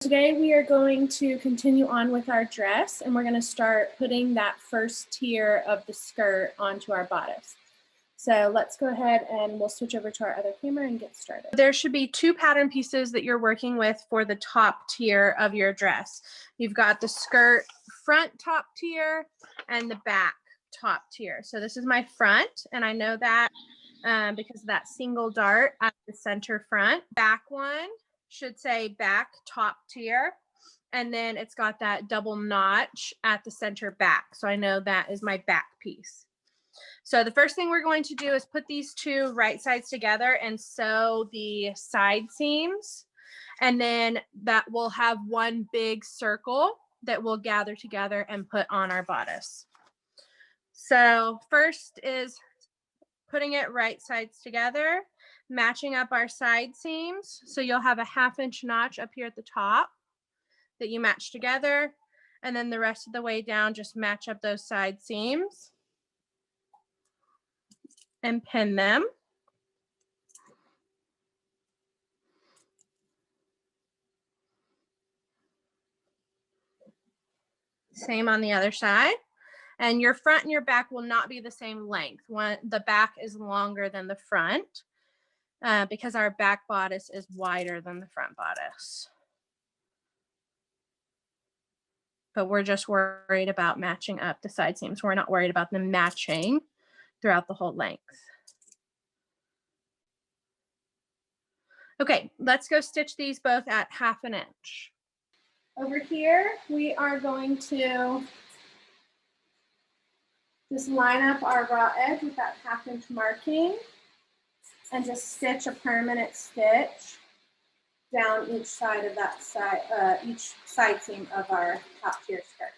Today we are going to continue on with our dress, and we're going to start putting that first tier of the skirt onto our bodice. So let's go ahead and we'll switch over to our other camera and get started. There should be two pattern pieces that you're working with for the top tier of your dress. You've got the skirt front top tier and the back top tier. So this is my front, and I know that because of that single dart at the center front. Back one should say back top tier, and then it's got that double notch at the center back. So I know that is my back piece. So the first thing we're going to do is put these two right sides together and sew the side seams, and then that will have one big circle that we'll gather together and put on our bodice. So first is putting it right sides together, matching up our side seams. So you'll have a 1/2 inch notch up here at the top that you match together, and then the rest of the way down, just match up those side seams and pin them. Same on the other side. And your front and your back will not be the same length. The back is longer than the front because our back bodice is wider than the front bodice. But we're just worried about matching up the side seams. We're not worried about them matching throughout the whole length. Okay, let's go stitch these both at 1/2 inch. Over here, we are going to just line up our raw edge with that 1/2 inch marking and just stitch a permanent stitch down each side of that each side seam of our top tier skirt.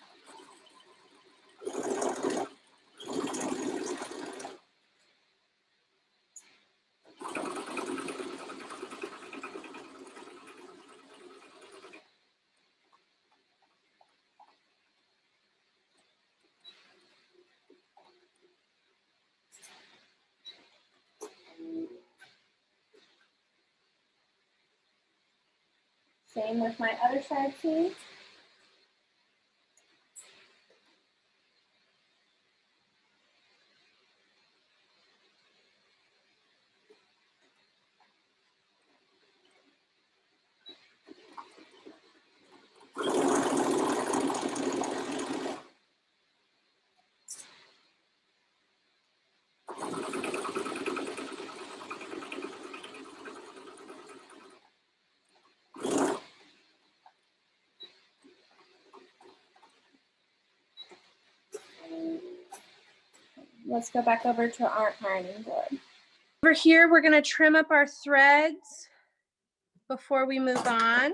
Same with my other side seam. Let's go back over to our ironing board. Over here, we're going to trim up our threads before we move on.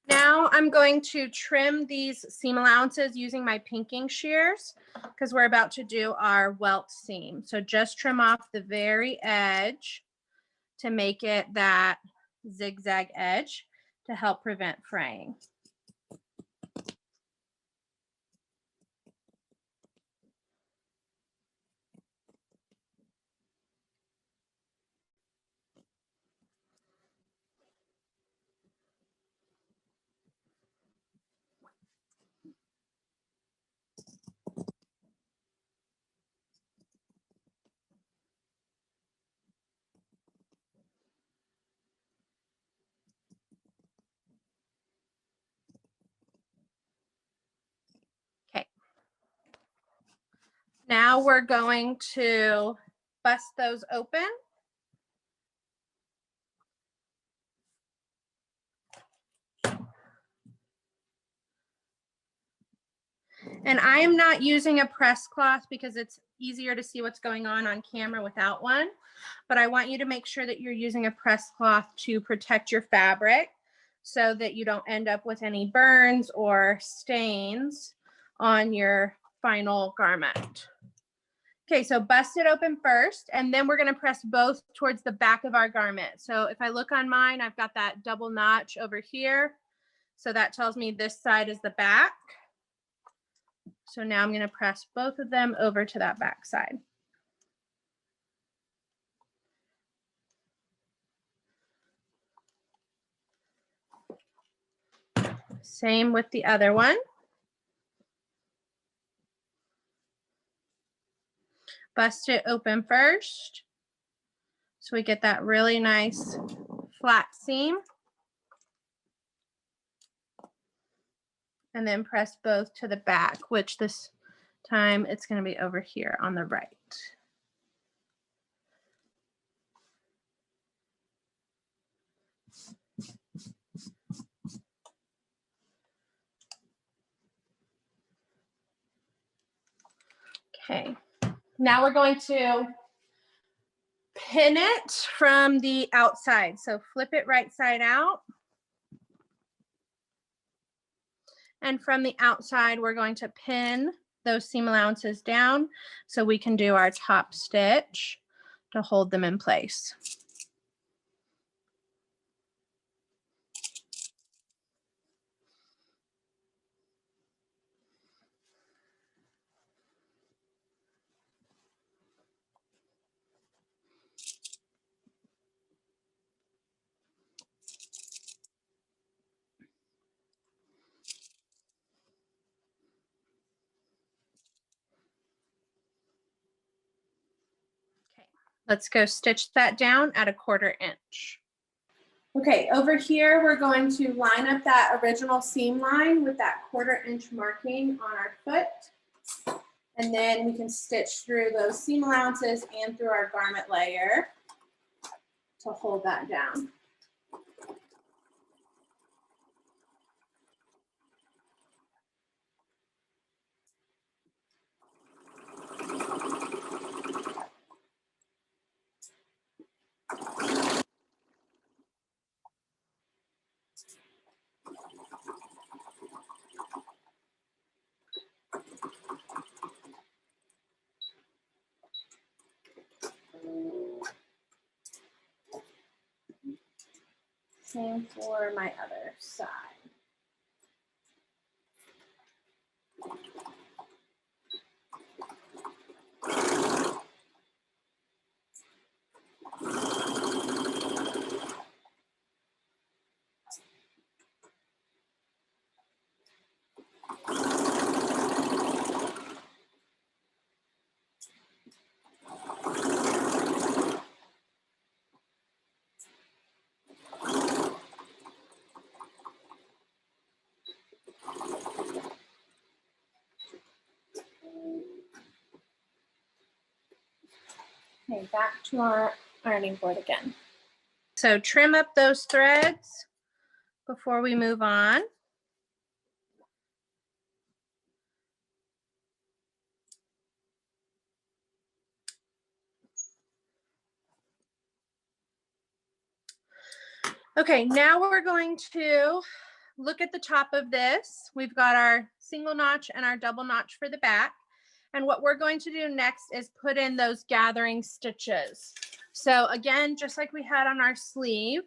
Now I'm going to trim these seam allowances using my pinking shears because we're about to do our welt seam. So just trim off the very edge to make it that zigzag edge to help prevent fraying. Now we're going to bust those open. And I am not using a press cloth because it's easier to see what's going on camera without one. But I want you to make sure that you're using a press cloth to protect your fabric so that you don't end up with any burns or stains on your final garment. Okay, so bust it open first, and then we're gonna press both towards the back of our garment. So if I look on mine, I've got that double notch over here. So that tells me this side is the back. So now I'm gonna press both of them over to that back side. Same with the other one. Bust it open first, so we get that really nice flat seam. And then press both to the back, which this time it's going to be over here on the right. Okay, now we're going to pin it from the outside. So flip it right side out. And from the outside, we're going to pin those seam allowances down so we can do our top stitch to hold them in place. Let's go stitch that down at 1/4 inch. Okay, over here, we're going to line up that original seam line with that 1/4 inch marking on our foot. And then we can stitch through those seam allowances and through our garment layer to hold that down. Same for my other side. Okay, back to our ironing board again. So trim up those threads before we move on. Okay, now we're going to look at the top of this. We've got our single notch and our double notch for the back. And what we're going to do next is put in those gathering stitches. So again, just like we had on our sleeve,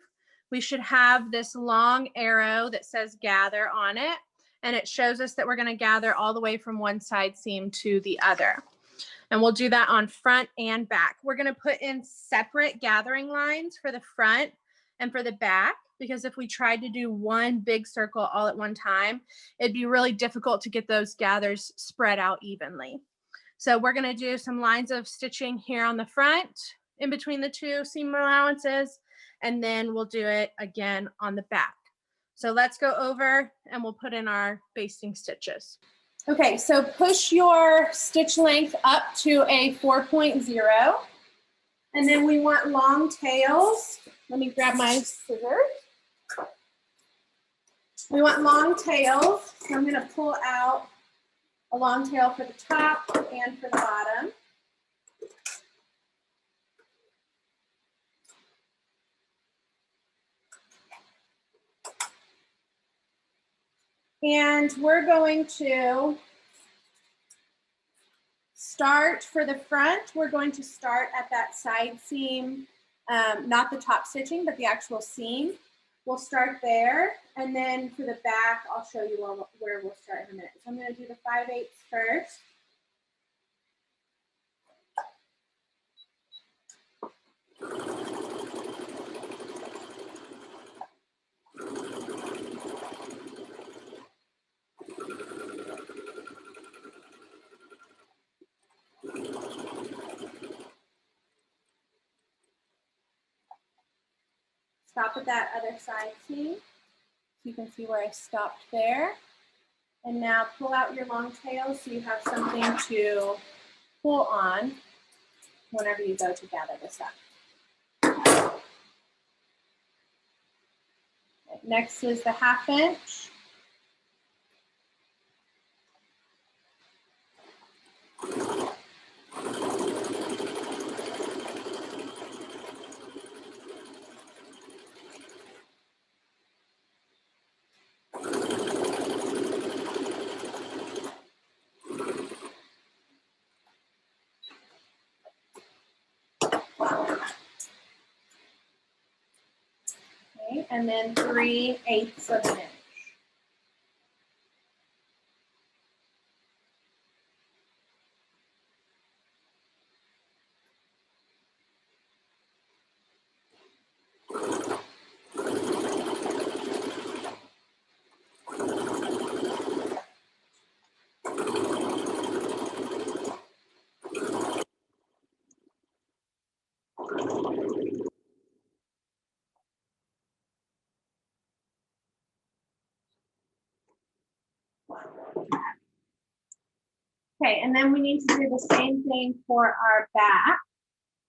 we should have this long arrow that says gather on it. And it shows us that we're going to gather all the way from one side seam to the other. And we'll do that on front and back. We're going to put in separate gathering lines for the front and for the back, because if we tried to do one big circle all at one time, it'd be really difficult to get those gathers spread out evenly. So we're going to do some lines of stitching here on the front in between the two seam allowances, and then we'll do it again on the back. So let's go over and we'll put in our basting stitches. Okay, so push your stitch length up to a 4.0, and then we want long tails. Let me grab my scissors. We want long tails, so I'm going to pull out a long tail for the top and for the bottom. And we're going to start for the front, we're going to start at that side seam, not the top stitching, but the actual seam. We'll start there, and then for the back, I'll show you where we'll start in a minute. So I'm going to do the 5/8 first. Stop at that other side seam. So you can see where I stopped there. And now pull out your long tail so you have something to pull on whenever you go to gather this up. Okay, next is the 1/2 inch. Okay, and then 3/8 of an inch. Okay, and then we need to do the same thing for our back.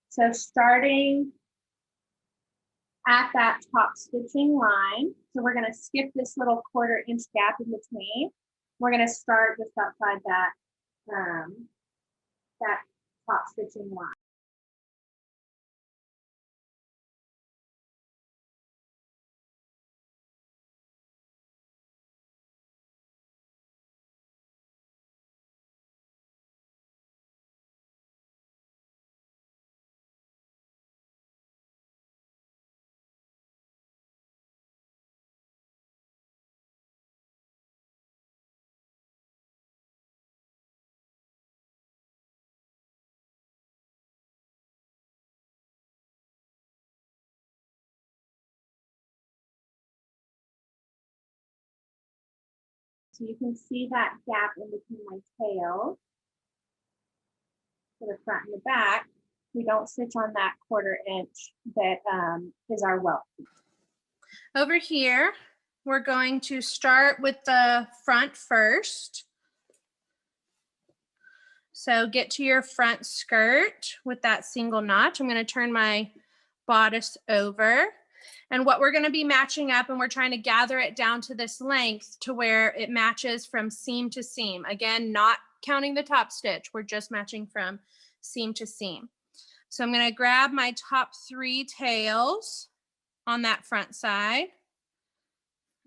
So starting at that top stitching line, so we're going to skip this little 1/4 inch gap in between. We're going to start just outside that, that top stitching line. So you can see that gap in between my tails for the front and the back. We don't stitch on that 1/4 inch that is our welt. Over here, we're going to start with the front first. So get to your front skirt with that single notch. I'm going to turn my bodice over. And what we're going to be matching up, and we're trying to gather it down to this length to where it matches from seam to seam. Again, not counting the top stitch. We're just matching from seam to seam. So I'm going to grab my top 3 tails on that front side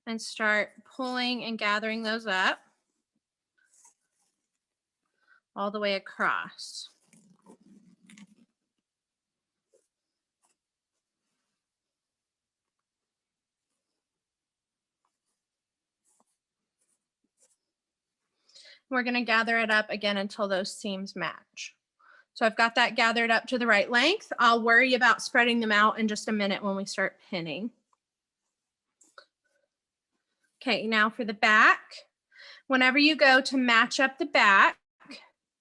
and start pulling and gathering those up all the way across. We're going to gather it up again until those seams match. So I've got that gathered up to the right length. I'll worry about spreading them out in just a minute when we start pinning. Okay, now for the back. Whenever you go to match up the back,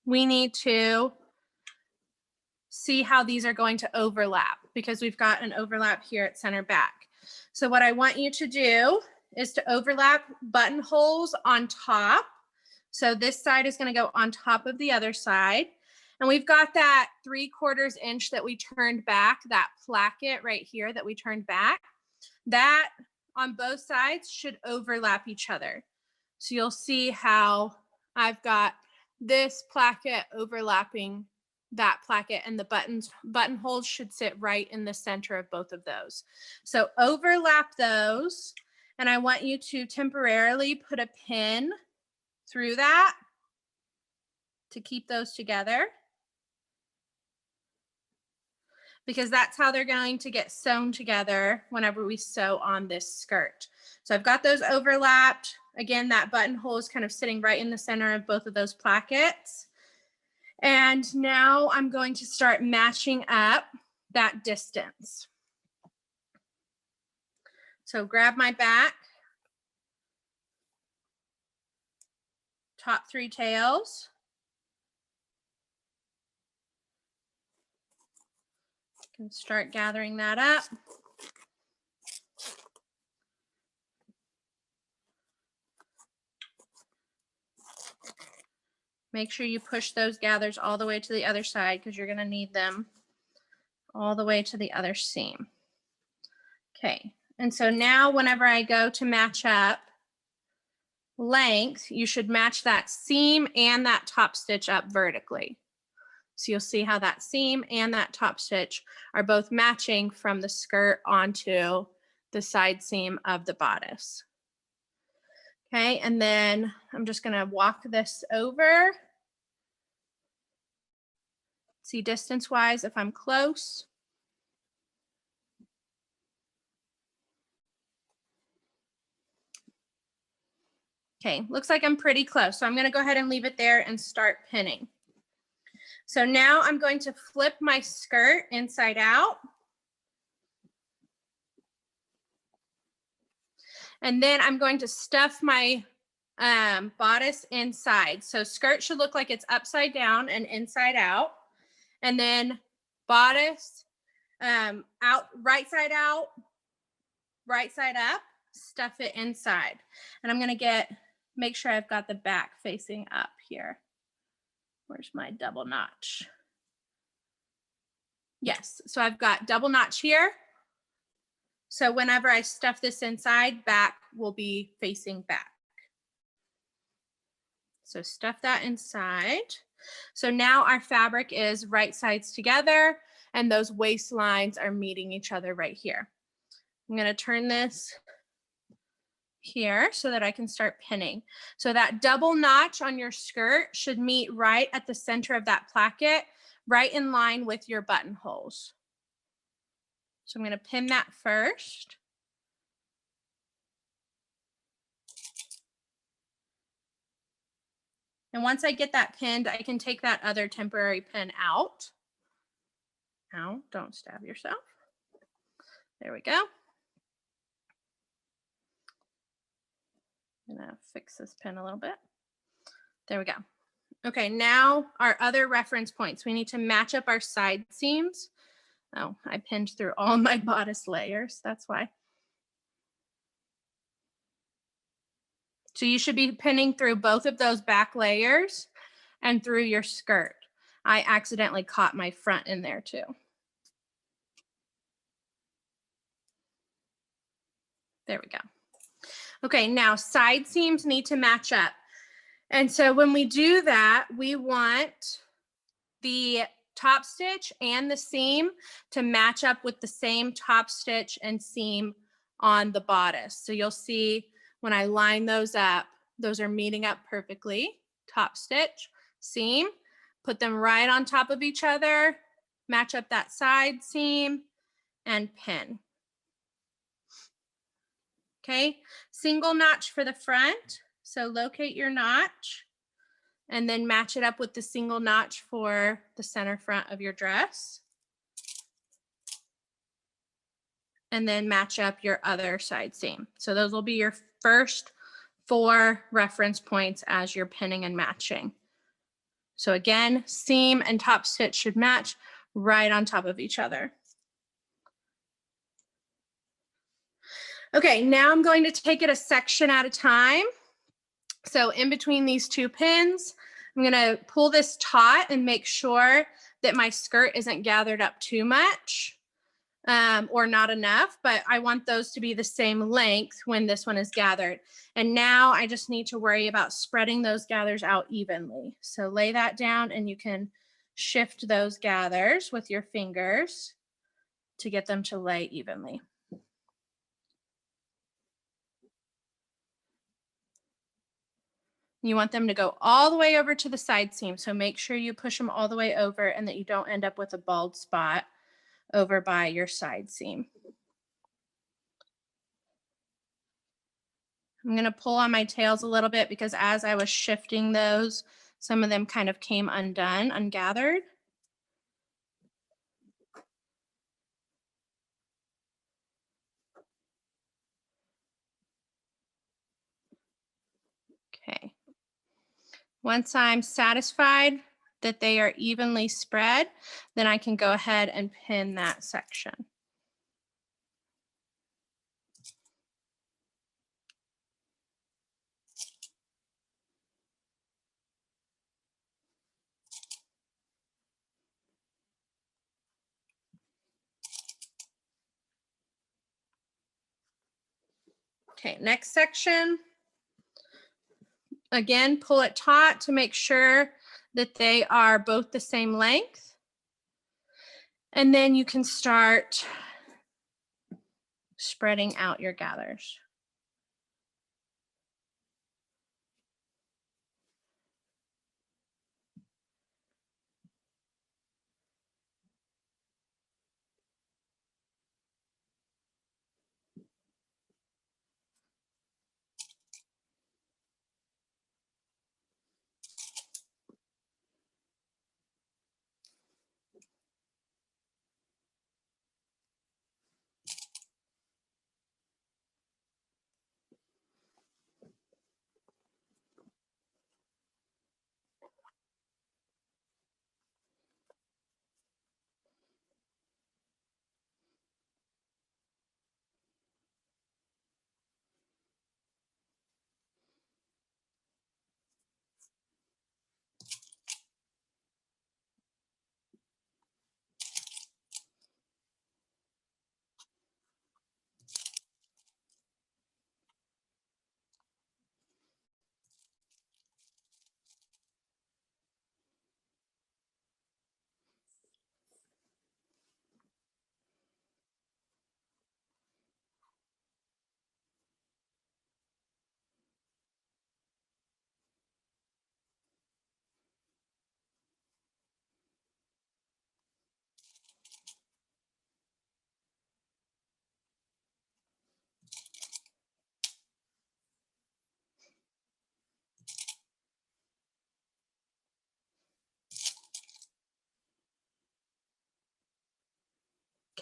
we need to see how these are going to overlap because we've got an overlap here at center back. So what I want you to do is to overlap buttonholes on top. So this side is going to go on top of the other side. And we've got that 3/4 inch that we turned back, that placket right here that we turned back. That on both sides should overlap each other. So you'll see how I've got this placket overlapping that placket, and the buttonholes should sit right in the center of both of those. So overlap those, and I want you to temporarily put a pin through that to keep those together, because that's how they're going to get sewn together whenever we sew on this skirt. So I've got those overlapped. Again, that buttonhole is kind of sitting right in the center of both of those plackets. And now I'm going to start matching up that distance. So grab my back, top 3 tails. Can start gathering that up. Make sure you push those gathers all the way to the other side because you're going to need them all the way to the other seam. Okay, and so now whenever I go to match up length, you should match that seam and that top stitch up vertically. So you'll see how that seam and that top stitch are both matching from the skirt onto the side seam of the bodice. Okay, and then I'm just gonna walk this over. See distance-wise if I'm close. Okay, looks like I'm pretty close. So I'm gonna go ahead and leave it there and start pinning. So now I'm going to flip my skirt inside out. And then I'm going to stuff my bodice inside. So skirt should look like it's upside down and inside out. And then bodice out, right side up, stuff it inside. And I'm gonna make sure I've got the back facing up here. Where's my double notch? Yes, so I've got double notch here. So whenever I stuff this inside, back will be facing back. So stuff that inside. So now our fabric is right sides together and those waistlines are meeting each other right here. I'm going to turn this here so that I can start pinning. So that double notch on your skirt should meet right at the center of that placket, right in line with your buttonholes. So I'm going to pin that first. And once I get that pinned, I can take that other temporary pin out. Ow, don't stab yourself. There we go. I'm gonna fix this pin a little bit. There we go. Okay, now our other reference points. We need to match up our side seams. Oh, I pinned through all my bodice layers, that's why. So you should be pinning through both of those back layers and through your skirt. I accidentally caught my front in there too. There we go. Okay, now side seams need to match up. And so when we do that, we want the top stitch and the seam to match up with the same top stitch and seam on the bodice. So you'll see when I line those up, those are meeting up perfectly. Top stitch, seam, put them right on top of each other, match up that side seam and pin. Okay, single notch for the front. So locate your notch and then match it up with the single notch for the center front of your dress. And then match up your other side seam. So those will be your first 4 reference points as you're pinning and matching. So again, seam and top stitch should match right on top of each other. Okay, now I'm going to take it a section at a time. So in between these 2 pins, I'm gonna pull this taut and make sure that my skirt isn't gathered up too much or not enough, but I want those to be the same length when this one is gathered. And now I just need to worry about spreading those gathers out evenly. So lay that down and you can shift those gathers with your fingers to get them to lay evenly. You want them to go all the way over to the side seam. So make sure you push them all the way over and that you don't end up with a bald spot over by your side seam. I'm going to pull on my tails a little bit because as I was shifting those, some of them kind of came undone, ungathered. Okay. Once I'm satisfied that they are evenly spread, then I can go ahead and pin that section. Okay, next section. Again, pull it taut to make sure that they are both the same length. And then you can start spreading out your gathers.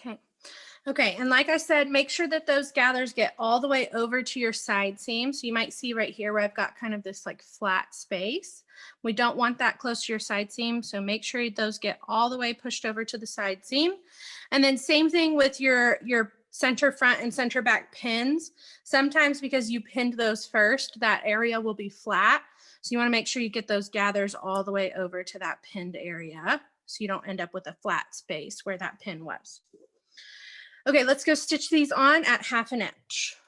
Okay. Okay, and like I said, make sure that those gathers get all the way over to your side seam. So you might see right here where I've got kind of this like flat space. We don't want that close to your side seam, so make sure those get all the way pushed over to the side seam. And then same thing with your center front and center back pins. Sometimes because you pinned those first, that area will be flat. So you want to make sure you get those gathers all the way over to that pinned area so you don't end up with a flat space where that pin was. Okay, let's go stitch these on at 1/2 inch.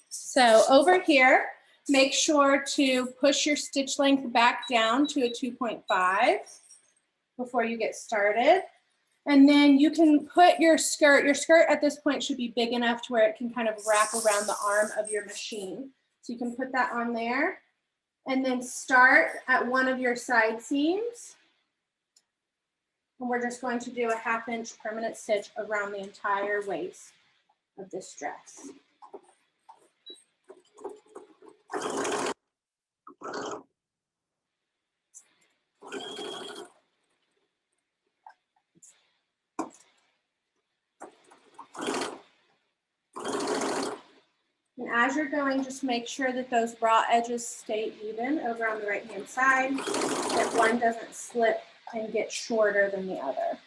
So over here, make sure to push your stitch length back down to a 2.5 before you get started. And then you can put your skirt at this point should be big enough to where it can kind of wrap around the arm of your machine. So you can put that on there and then start at one of your side seams. And we're just going to do a 1/2 inch permanent stitch around the entire waist of this dress. And as you're going, just make sure that those raw edges stay even over on the right-hand side, that one doesn't slip and get shorter than the other.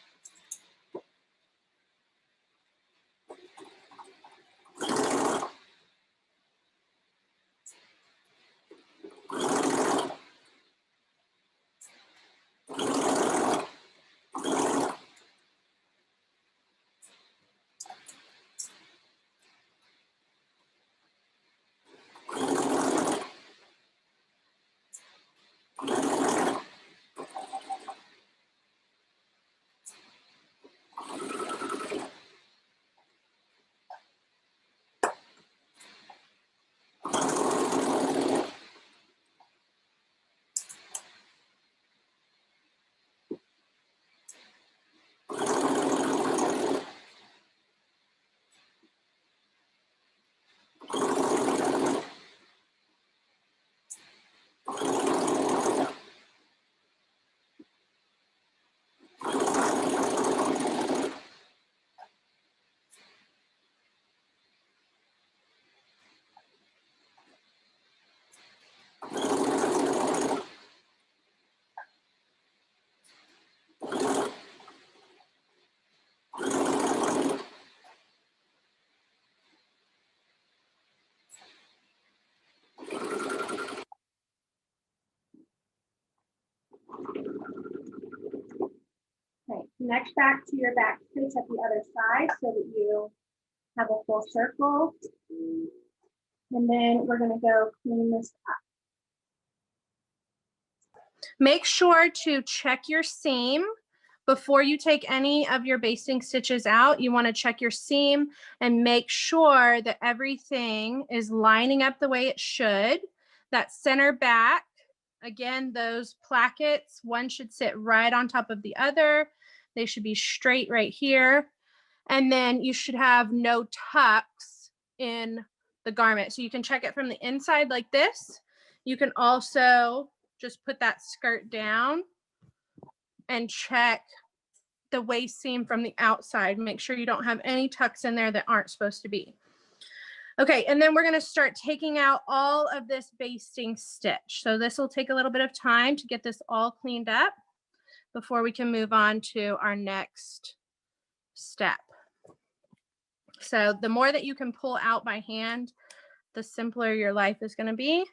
Connect back to your back stitch at the other side so that you have a full circle. And then we're going to go clean this up. Make sure to check your seam before you take any of your basting stitches out. You want to check your seam and make sure that everything is lining up the way it should. That center back, again, those plackets, one should sit right on top of the other. They should be straight right here. And then you should have no tucks in the garment. So you can check it from the inside like this. You can also just put that skirt down and check the waist seam from the outside. Make sure you don't have any tucks in there that aren't supposed to be. Okay, and then we're going to start taking out all of this basting stitch. So this will take a little bit of time to get this all cleaned up before we can move on to our next step. So the more that you can pull out by hand, the simpler your life is going to be.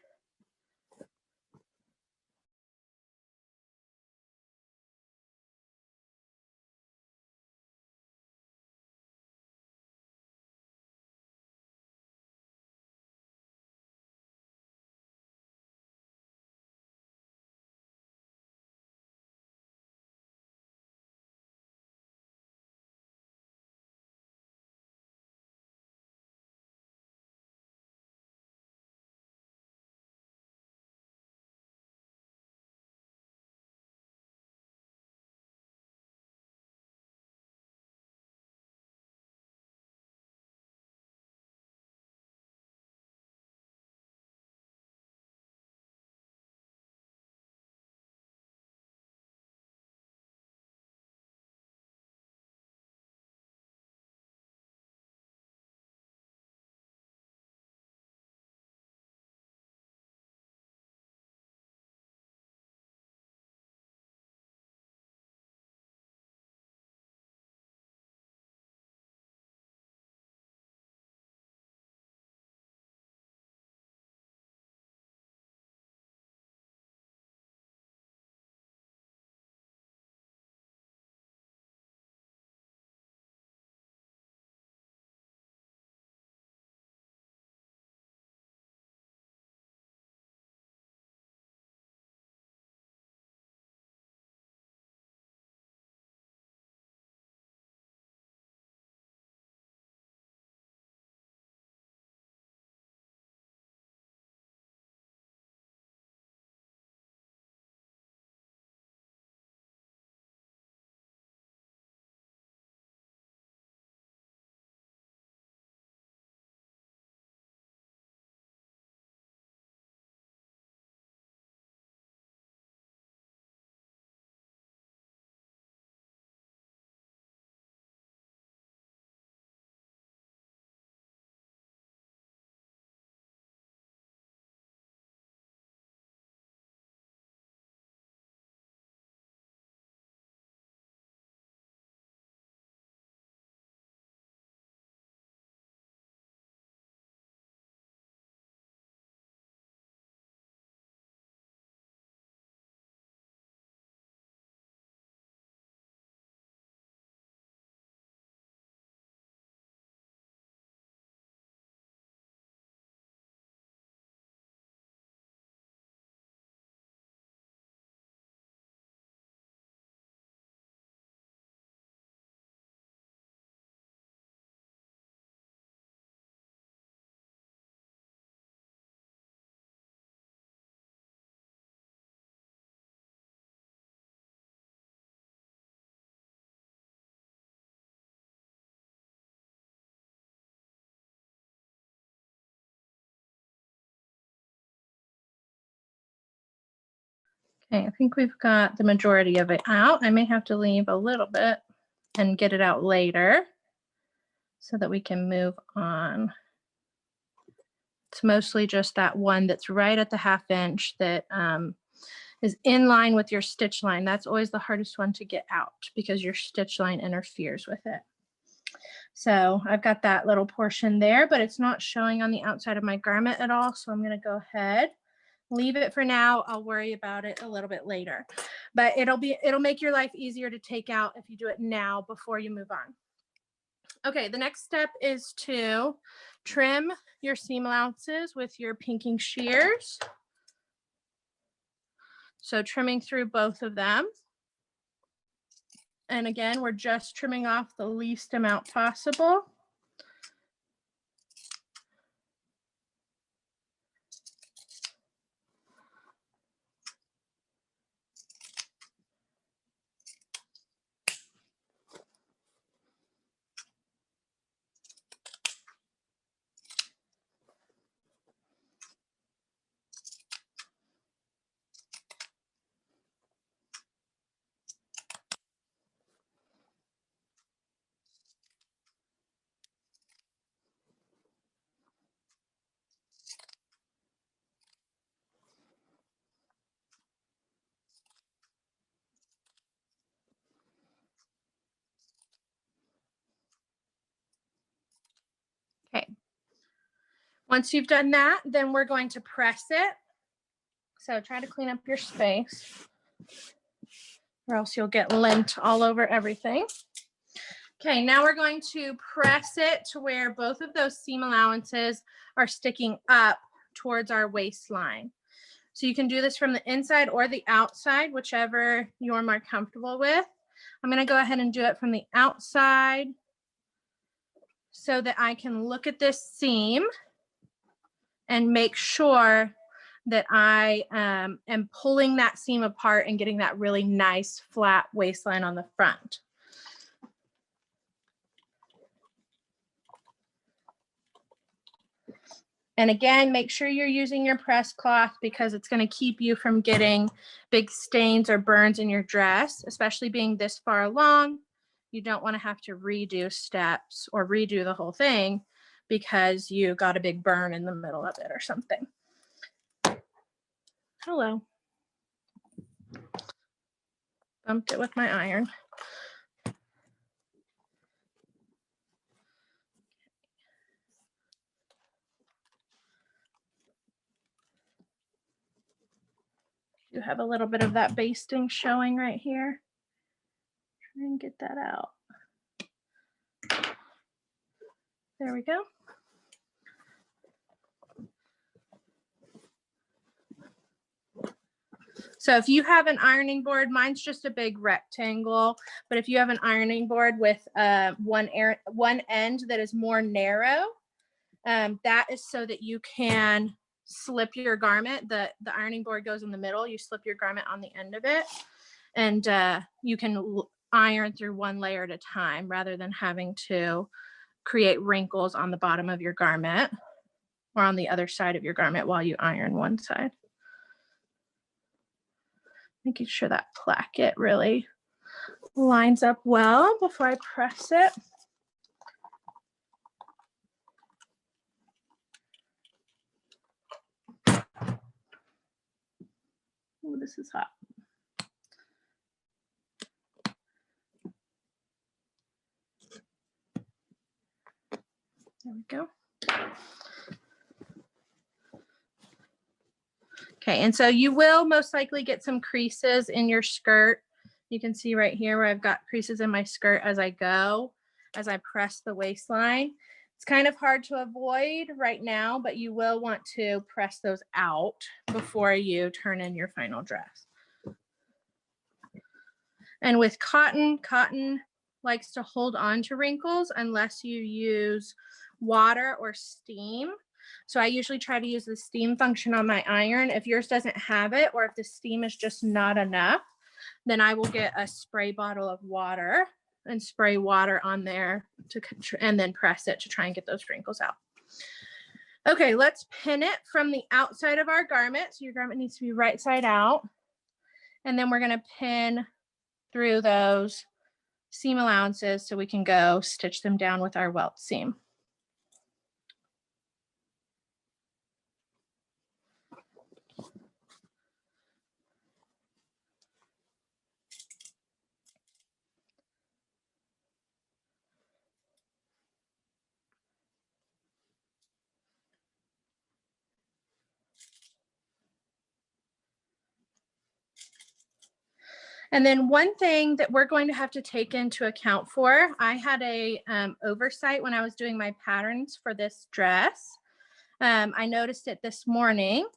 Okay, I think we've got the majority of it out. I may have to leave a little bit and get it out later so that we can move on. It's mostly just that one that's right at the 1/2 inch that is in line with your stitch line. That's always the hardest one to get out because your stitch line interferes with it. So I've got that little portion there, but it's not showing on the outside of my garment at all. So I'm going to go ahead Leave it for now. I'll worry about it a little bit later, but it'll make your life easier to take out if you do it now before you move on. Okay, the next step is to trim your seam allowances with your pinking shears. So trimming through both of them. And again, we're just trimming off the least amount possible. Okay. Once you've done that, then we're going to press it. So try to clean up your space, or else you'll get lint all over everything. Okay, now we're going to press it to where both of those seam allowances are sticking up towards our waistline. So you can do this from the inside or the outside, whichever you're more comfortable with. I'm going to go ahead and do it from the outside so that I can look at this seam and make sure that I am pulling that seam apart and getting that really nice flat waistline on the front. And again, make sure you're using your press cloth because it's going to keep you from getting big stains or burns in your dress, especially being this far along. You don't want to have to redo steps or redo the whole thing because you got a big burn in the middle of it or something. Hello. Bumped it with my iron. You have a little bit of that basting showing right here. Try and get that out. There we go. So if you have an ironing board, mine's just a big rectangle, but if you have an ironing board with one end that is more narrow, that is so that you can slip your garment. The ironing board goes in the middle. You slip your garment on the end of it, and you can iron through one layer at a time rather than having to create wrinkles on the bottom of your garment or on the other side of your garment while you iron one side. Making sure that placket really lines up well before I press it. Oh, this is hot. There we go. Okay, and so you will most likely get some creases in your skirt. You can see right here where I've got creases in my skirt as I go, as I press the waistline. It's kind of hard to avoid right now, but you will want to press those out before you turn in your final dress. And with cotton, cotton likes to hold on to wrinkles unless you use water or steam. So I usually try to use the steam function on my iron. If yours doesn't have it, or if the steam is just not enough, then I will get a spray bottle of water and spray water on there and then press it to try and get those wrinkles out. Okay, let's pin it from the outside of our garment. So your garment needs to be right side out. And then we're going to pin through those seam allowances so we can go stitch them down with our welt seam. And then one thing that we're going to have to take into account for, I had a oversight when I was doing my patterns for this dress. I noticed it this morning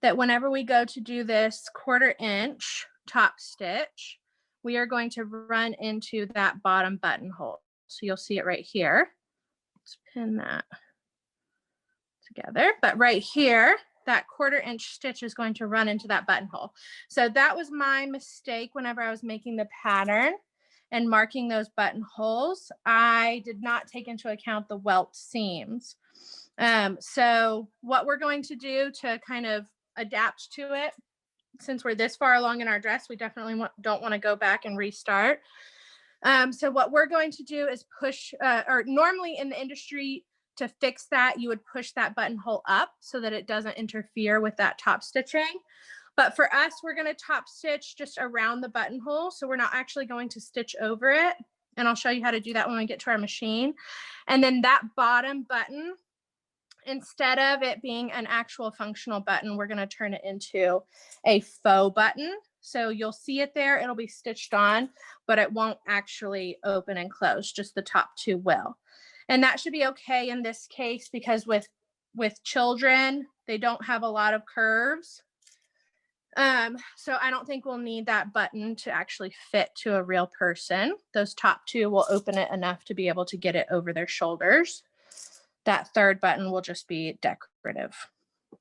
that whenever we go to do this 1/4 inch top stitch, we are going to run into that bottom buttonhole. So you'll see it right here. Let's pin that together, but right here, that 1/4 inch stitch is going to run into that buttonhole. So that was my mistake whenever I was making the pattern and marking those buttonholes. I did not take into account the welt seams. So what we're going to do to kind of adapt to it, since we're this far along in our dress, we definitely don't want to go back and restart. So what we're going to do is push, or normally in the industry, to fix that, you would push that buttonhole up so that it doesn't interfere with that top stitching. But for us, we're going to top stitch just around the buttonhole. So we're not actually going to stitch over it. And I'll show you how to do that when we get to our machine. And then that bottom button, instead of it being an actual functional button, we're going to turn it into a faux button. So you'll see it there. It'll be stitched on, but it won't actually open and close. Just the top two will. And that should be okay in this case, because with children, they don't have a lot of curves. So I don't think we'll need that button to actually fit to a real person. Those top two will open it enough to be able to get it over their shoulders. That third button will just be decorative.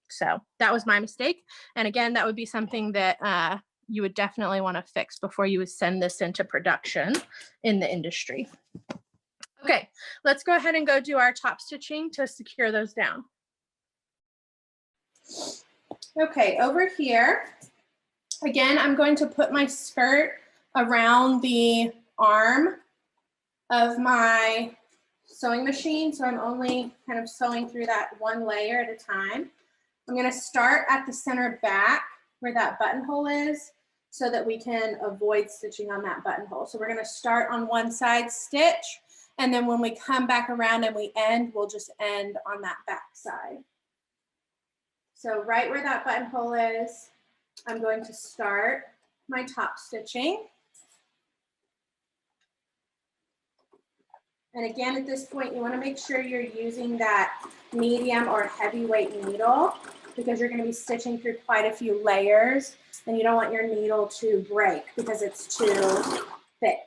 So that was my mistake. And again, that would be something that you would definitely want to fix before you would send this into production in the industry. Okay, let's go ahead and go do our top stitching to secure those down. Okay, over here, again, I'm going to put my skirt around the arm of my sewing machine. So I'm only kind of sewing through that one layer at a time. I'm going to start at the center back where that buttonhole is so that we can avoid stitching on that buttonhole. So we're going to start on one side stitch, and then when we come back around and we end, we'll just end on that back side. So right where that buttonhole is, I'm going to start my top stitching. And again, at this point, you want to make sure you're using that medium or heavyweight needle, because you're going to be stitching through quite a few layers, and you don't want your needle to break because it's too thick.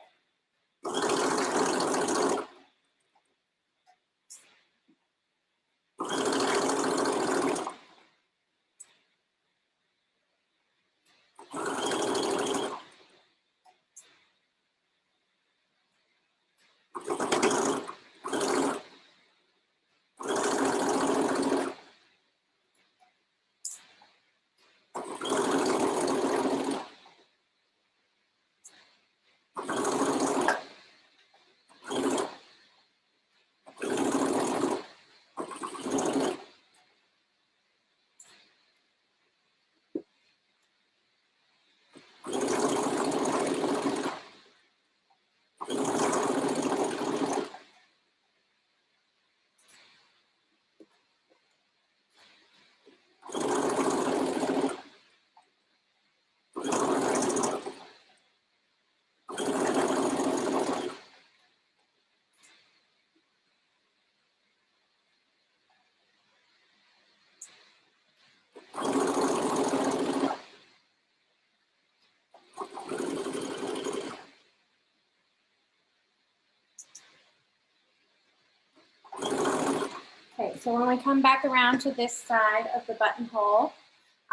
Okay, so when we come back around to this side of the buttonhole,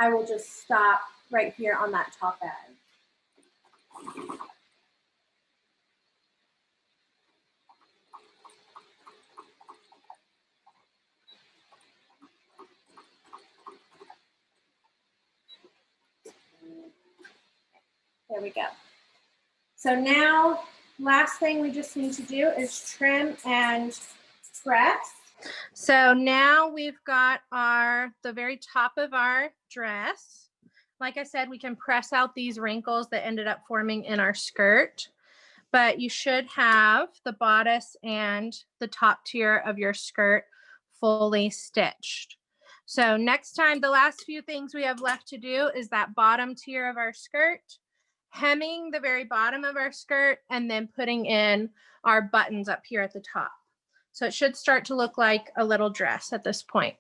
I will just stop right here on that top edge. There we go. So now, last thing we just need to do is trim and press. So now we've got the very top of our dress. Like I said, we can press out these wrinkles that ended up forming in our skirt, but you should have the bodice and the top tier of your skirt fully stitched. So next time, the last few things we have left to do is that bottom tier of our skirt hemming the very bottom of our skirt and then putting in our buttons up here at the top. So it should start to look like a little dress at this point.